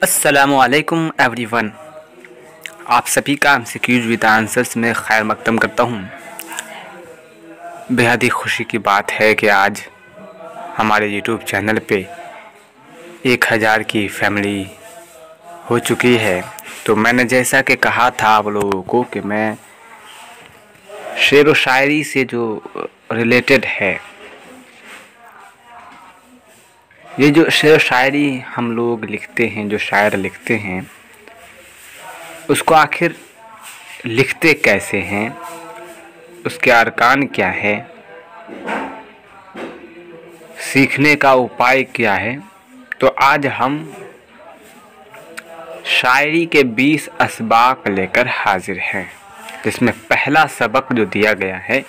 अस्सलामुअलैकुम एवरीवन। आप सभी का एमसीक्यूज विद आंसर्स में खैर मकदम करता हूँ। बेहद ही खुशी की बात है कि आज हमारे यूट्यूब चैनल पे 1000 की फैमिली हो चुकी है। तो मैंने जैसा कि कहा था आप लोगों को कि मैं शेर व शायरी से जो रिलेटेड है, ये जो शेर शायरी हम लोग लिखते हैं, जो शायर लिखते हैं, उसको आखिर लिखते कैसे हैं, उसके अरकान क्या है, सीखने का उपाय क्या है। तो आज हम शायरी के 20 असबाक लेकर हाजिर हैं, जिसमें पहला सबक जो दिया गया है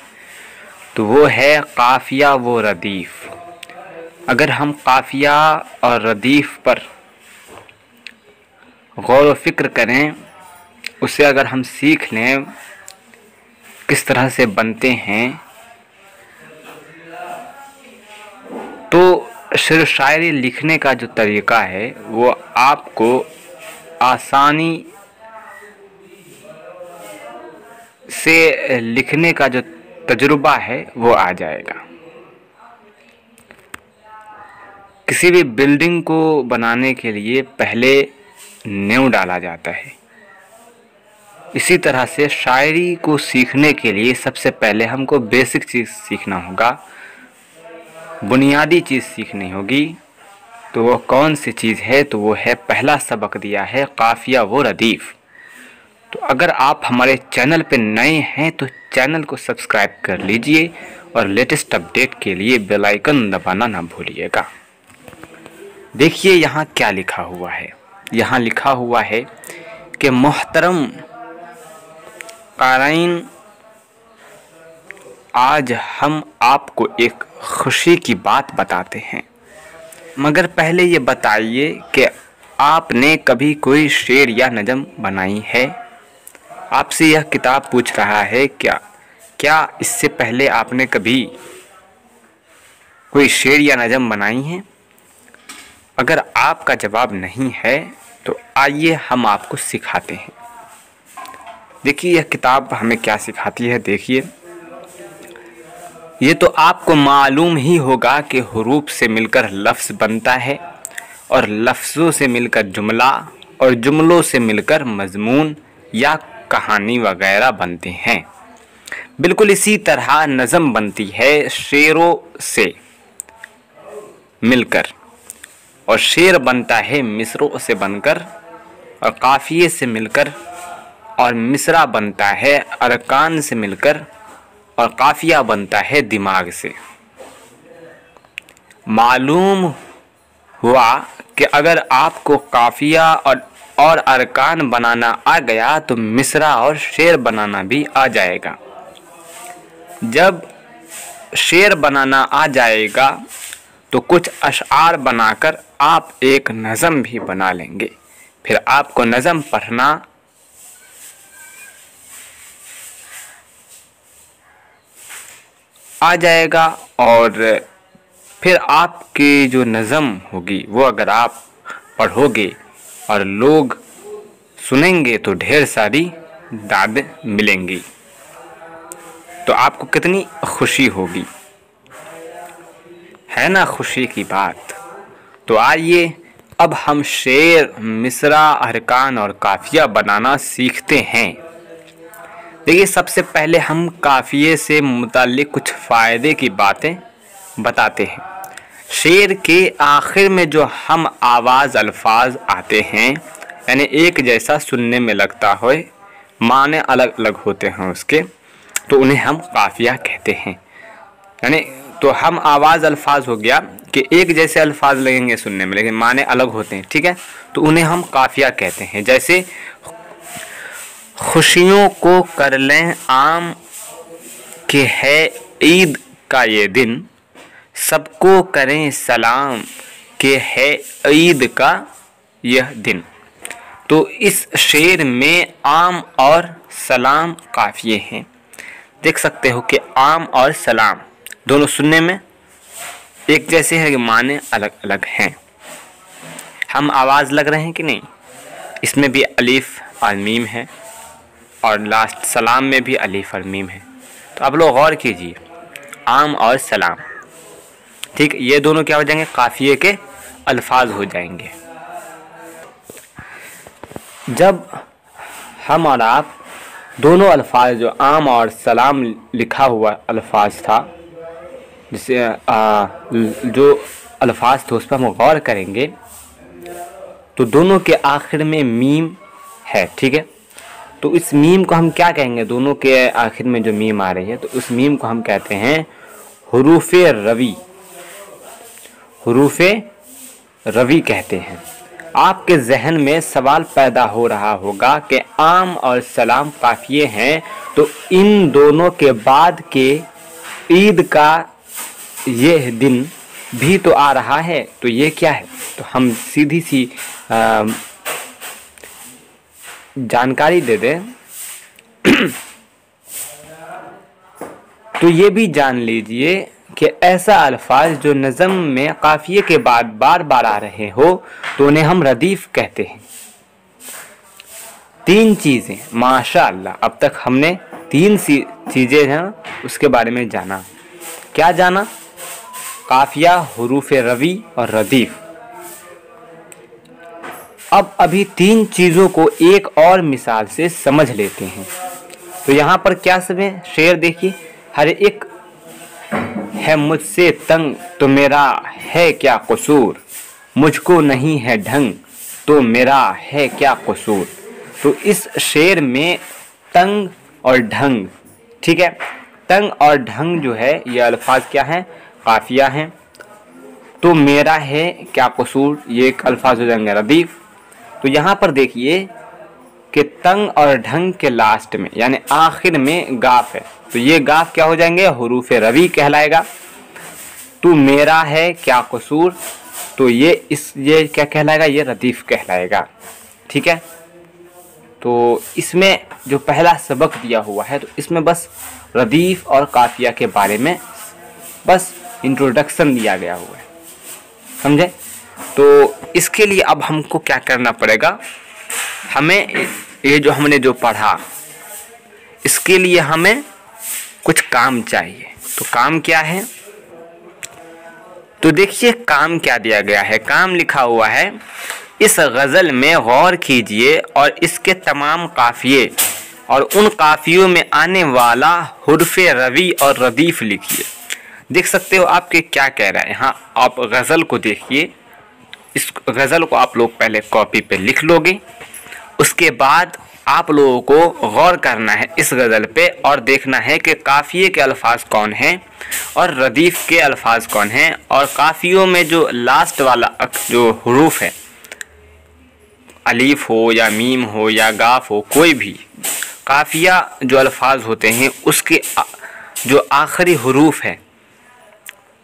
तो वो है काफ़िया व रदीफ़। अगर हम काफ़िया और रदीफ़ पर गौर व फिक्र करें, उसे अगर हम सीख लें किस तरह से बनते हैं, तो शेर शायरी लिखने का जो तरीक़ा है वो आपको आसानी से लिखने का जो तजुर्बा है वो आ जाएगा। किसी भी बिल्डिंग को बनाने के लिए पहले नींव डाला जाता है। इसी तरह से शायरी को सीखने के लिए सबसे पहले हमको बेसिक चीज़ सीखना होगा, बुनियादी चीज़ सीखनी होगी। तो वो कौन सी चीज़ है? तो वो है, पहला सबक दिया है काफ़िया व रदीफ़। तो अगर आप हमारे चैनल पे नए हैं तो चैनल को सब्सक्राइब कर लीजिए और लेटेस्ट अपडेट के लिए बेल आइकन दबाना ना भूलिएगा। देखिए यहाँ क्या लिखा हुआ है। यहाँ लिखा हुआ है कि मोहतरम क़ारीन, आज हम आपको एक खुशी की बात बताते हैं, मगर पहले ये बताइए कि आपने कभी कोई शेर या नज़म बनाई है? आपसे यह किताब पूछ रहा है क्या इससे पहले आपने कभी कोई शेर या नज़म बनाई है? अगर आपका जवाब नहीं है तो आइए हम आपको सिखाते हैं। देखिए यह किताब हमें क्या सिखाती है। देखिए, ये तो आपको मालूम ही होगा कि हुरूफ से मिलकर लफ्ज़ बनता है और लफ्ज़ों से मिलकर जुमला और जुमलों से मिलकर मज़मून या कहानी वगैरह बनते हैं। बिल्कुल इसी तरह नज़म बनती है शेरों से मिलकर, और शेर बनता है मिसरों से बनकर, और काफ़िए से मिलकर, और मिसरा बनता है अरकान से मिलकर, और काफ़िया बनता है दिमाग से। मालूम हुआ कि अगर आपको काफ़िया और अरकान बनाना आ गया तो मिसरा और शेर बनाना भी आ जाएगा। जब शेर बनाना आ जाएगा तो कुछ अशआर बनाकर आप एक नज़म भी बना लेंगे। फिर आपको नज़म पढ़ना आ जाएगा, और फिर आपकी जो नज़म होगी वो अगर आप पढ़ोगे और लोग सुनेंगे तो ढेर सारी दाद मिलेंगी। तो आपको कितनी खुशी होगी, है ना खुशी की बात। तो आइए अब हम शेर, मिसरा, अरकान और काफ़िया बनाना सीखते हैं। देखिए, सबसे पहले हम काफ़िए से मुताल्लिक़ कुछ फ़ायदे की बातें बताते हैं। शेर के आखिर में जो हम आवाज़ अल्फाज आते हैं, यानी एक जैसा सुनने में लगता हो, माने अलग अलग होते हैं उसके, तो उन्हें हम काफ़िया कहते हैं। यानी तो हम आवाज़ अल्फाज हो गया कि एक जैसे अल्फाज लगेंगे सुनने में लेकिन माने अलग होते हैं, ठीक है, तो उन्हें हम काफ़िया कहते हैं। जैसे खुशियों को कर लें आम कि है ईद का ये दिन, सबको करें सलाम कि है ईद का यह दिन। तो इस शेर में आम और सलाम काफ़िए हैं। देख सकते हो कि आम और सलाम दोनों सुनने में एक जैसे हैं, माने अलग अलग हैं। हम आवाज़ लग रहे हैं कि नहीं। इसमें भी अलीफ और मीम है और लास्ट सलाम में भी अलीफ और मीम है। तो आप लोग गौर कीजिए, आम और सलाम, ठीक, ये दोनों क्या हो जाएंगे, काफ़िए के अल्फाज हो जाएंगे। जब हम और आप दोनों अल्फाज, जो आम और सलाम लिखा हुआ अल्फाज था, जिसे जो अल्फाज थे उस पर हम गौर करेंगे, तो दोनों के आखिर में मीम है, ठीक है। तो इस मीम को हम क्या कहेंगे, दोनों के आखिर में जो मीम आ रही है, तो उस मीम को हम कहते हैं हुरूफ़े रवी, हुरूफ़े रवी कहते हैं। आपके जहन में सवाल पैदा हो रहा होगा कि आम और सलाम काफ़िए हैं, तो इन दोनों के बाद के ईद का यह दिन भी तो आ रहा है, तो ये क्या है। तो हम सीधी सी जानकारी दे दें तो ये भी जान लीजिए कि ऐसा अल्फाज जो नज़म में काफ़िए के बाद बार बार आ रहे हो, तो उन्हें हम रदीफ़ कहते हैं। 3 चीज़ें माशाअल्लाह, अब तक हमने 3 चीज़ें हैं उसके बारे में जाना। क्या जाना, काफ़िया, हुरूफ़ रवी और रदीफ़। अब अभी 3 चीज़ों को एक और मिसाल से समझ लेते हैं। तो यहाँ पर क्या सब है, शेर देखिए, हर एक है मुझसे तंग तो मेरा है क्या कसूर, मुझको नहीं है ढंग तो मेरा है क्या कसूर। तो इस शेर में तंग और ढंग, ठीक है, तंग और ढंग जो है ये अल्फाज क्या हैं, काफिया हैं। तो मेरा है क्या कसूर, ये एक अल्फाज हो जाएंगे रदीफ। तो यहाँ पर देखिए कि तंग और ढंग के लास्ट में यानी आखिर में गाफ है, तो ये गाफ क्या हो जाएंगे, हुरूफ़ रवी कहलाएगा। तो मेरा है क्या कसूर, तो ये क्या कहलाएगा, ये रदीफ कहलाएगा, ठीक है। तो इसमें जो पहला सबक दिया हुआ है, तो इसमें बस रदीफ और काफिया के बारे में बस इंट्रोडक्शन दिया गया हुआ है, समझे। तो इसके लिए अब हमको क्या करना पड़ेगा, हमें ये जो हमने जो पढ़ा इसके लिए हमें कुछ काम चाहिए। तो काम क्या है, तो देखिए काम क्या दिया गया है। काम लिखा हुआ है, इस गज़ल में गौर कीजिए और इसके तमाम काफ़िए और उन काफ़ियों में आने वाला हुर्फ़े रवी और रदीफ़ लिखिए। देख सकते हो आपके क्या कह रहा है यहाँ, आप गज़ल को देखिए। इस गज़ल को आप लोग पहले कॉपी पे लिख लोगे, उसके बाद आप लोगों को गौर करना है इस गज़ल पे और देखना है कि काफ़िए के अल्फाज कौन हैं और रदीफ़ के अल्फाज कौन हैं, और काफ़ियों में जो लास्ट वाला जो हुरूफ है, अलीफ हो या मीम हो या गाफ हो, कोई भी काफ़िया जो अल्फाज होते हैं उसके जो आखिरी हुरूफ है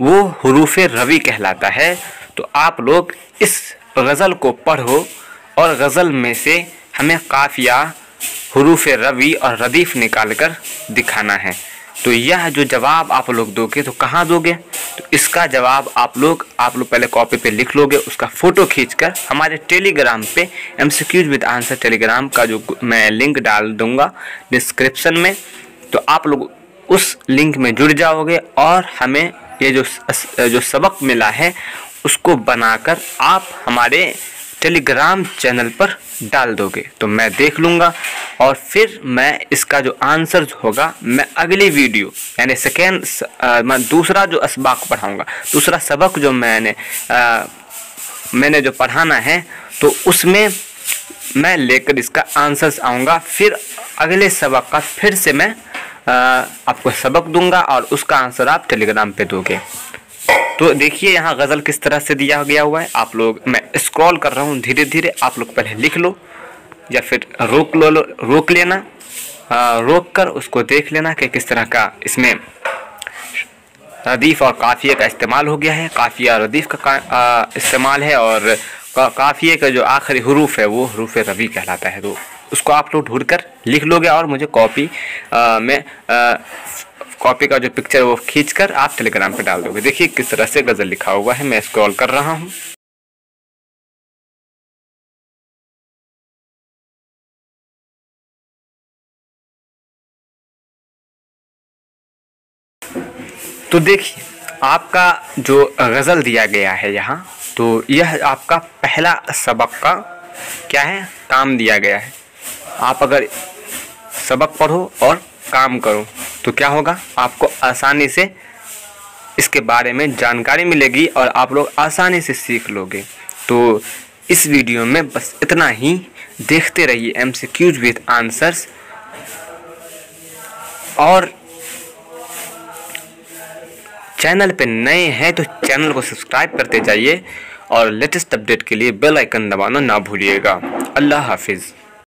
वो हुरूफ़ रवी कहलाता है। तो आप लोग इस गज़ल को पढ़ो और गज़ल में से हमें काफ़िया, हुरूफ़ रवी और रदीफ़ निकाल कर दिखाना है। तो यह जो जवाब आप लोग दोगे तो कहाँ दोगे, तो इसका जवाब आप लोग पहले कॉपी पे लिख लोगे, उसका फ़ोटो खींचकर हमारे टेलीग्राम पे MCQs विद आंसर टेलीग्राम का जो मैं लिंक डाल दूँगा डिस्क्रिप्शन में, तो आप लोग उस लिंक में जुड़ जाओगे और हमें ये जो सबक मिला है उसको बनाकर आप हमारे टेलीग्राम चैनल पर डाल दोगे, तो मैं देख लूँगा और फिर मैं इसका जो आंसर होगा मैं अगली वीडियो यानी मैं दूसरा जो असबाक पढ़ाऊँगा, दूसरा सबक जो मैंने जो पढ़ाना है, तो उसमें मैं लेकर इसका आंसर्स आऊँगा। फिर अगले सबक का फिर से मैं आपको सबक दूंगा और उसका आंसर आप टेलीग्राम पे दोगे। तो देखिए यहाँ गज़ल किस तरह से दिया गया हुआ है, आप लोग, मैं स्क्रॉल कर रहा हूँ धीरे धीरे, आप लोग पहले लिख लो या फिर रोक लेना, रोक कर उसको देख लेना कि किस तरह का इसमें रदीफ़ और काफ़िए का इस्तेमाल हो गया है। काफ़िया रदीफ़ का इस्तेमाल है और काफ़िए का जो आखिरी हुरूफ है वो हुरूफ़ रवी कहलाता है। तो उसको आप लोग ढूंढ कर लिख लोगे और मुझे कॉपी में कॉपी का जो पिक्चर वो खींचकर आप टेलीग्राम पे डाल दोगे। देखिए किस तरह से गज़ल लिखा हुआ है, मैं स्क्रॉल कर रहा हूँ। तो देखिए आपका जो गज़ल दिया गया है यहाँ, तो यह आपका पहला सबक का क्या है, काम दिया गया है। आप अगर सबक पढ़ो और काम करो तो क्या होगा, आपको आसानी से इसके बारे में जानकारी मिलेगी और आप लोग आसानी से सीख लोगे। तो इस वीडियो में बस इतना ही। देखते रहिए MCQs विद आंसर्स, और चैनल पे नए हैं तो चैनल को सब्सक्राइब करते जाइए और लेटेस्ट अपडेट के लिए बेल आइकन दबाना ना भूलिएगा। अल्लाह हाफिज़।